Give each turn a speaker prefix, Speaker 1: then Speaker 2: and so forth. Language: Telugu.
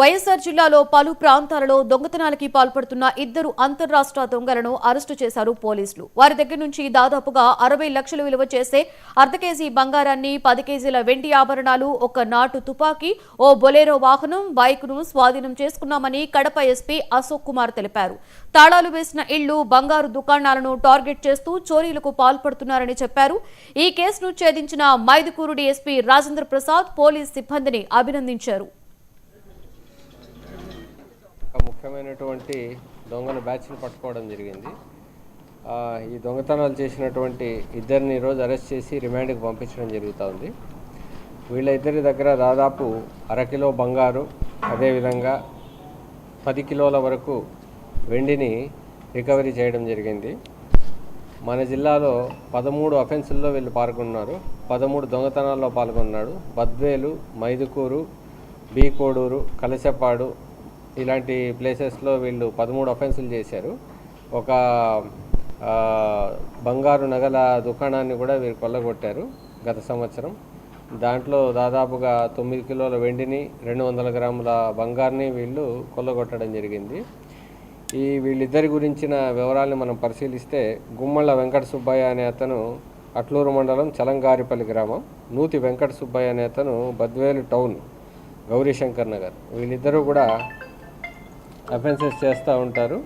Speaker 1: వైఎస్ఆర్ జిల్లాలో పలు ప్రాంతాలలో దొంగతనాలకి పాల్పడుతున్న ఇద్దరు అంతర్రాష్ట్ర దొంగలను అరెస్టు చేశారు పోలీసులు. వారి దగ్గర నుంచి దాదాపుగా 60 లక్షలు విలువ చేసే అర్ధ కేజీ బంగారాన్ని, 10 కేజీల వెండి ఆభరణాలు, ఒక నాటు తుపాకీ, ఓ బొలెరో వాహనం, బైక్ను స్వాధీనం చేసుకున్నామని కడప ఎస్పీ అశోక్ కుమార్ తెలిపారు. తాళాలు వేసిన ఇళ్లు, బంగారు దుకాణాలను టార్గెట్ చేస్తూ చోరీలకు పాల్పడుతున్నారని చెప్పారు. ఈ కేసును ఛేదించిన మైదుకూరు డీఎస్పీ రాజేంద్ర ప్రసాద్ పోలీస్ సిబ్బందిని అభినందించారు.
Speaker 2: ముఖ్యమైనటువంటి దొంగల బ్యాచ్ని పట్టుకోవడం జరిగింది. ఈ దొంగతనాలు చేసినటువంటి ఇద్దరిని ఈరోజు అరెస్ట్ చేసి రిమాండ్కి పంపించడం జరుగుతుంది. వీళ్ళ ఇద్దరి దగ్గర దాదాపు 1/2 కిలో బంగారు, అదేవిధంగా 10 కిలోల వరకు వెండిని రికవరీ చేయడం జరిగింది. మన జిల్లాలో 13 అఫెన్సుల్లో వీళ్ళు పాల్గొన్నారు. 13 దొంగతనాల్లో పాల్గొన్నాడు. బద్వేలు, మైదుకూరు, బి కోడూరు, కలశపాడు ఇలాంటి ప్లేసెస్లో వీళ్ళు 13 అఫెన్సులు చేశారు. ఒక బంగారు నగల దుకాణాన్ని కూడా వీరు కొల్లగొట్టారు గత సంవత్సరం. దాంట్లో దాదాపుగా 9 కిలోల వెండిని, 200 గ్రాముల బంగారుని వీళ్ళు కొల్లగొట్టడం జరిగింది. వీళ్ళిద్దరి గురించిన వివరాలను మనం పరిశీలిస్తే, గుమ్మళ్ళ వెంకట సుబ్బయ్య అనే అతను అట్లూరు మండలం చలంగారిపల్లి గ్రామం, నూతి వెంకట సుబ్బయ్య అనే అతను బద్వేలు టౌన్ గౌరీశంకర్ నగర్. వీళ్ళిద్దరూ కూడా అఫెన్సెస్ చేస్తూ ఉంటారు.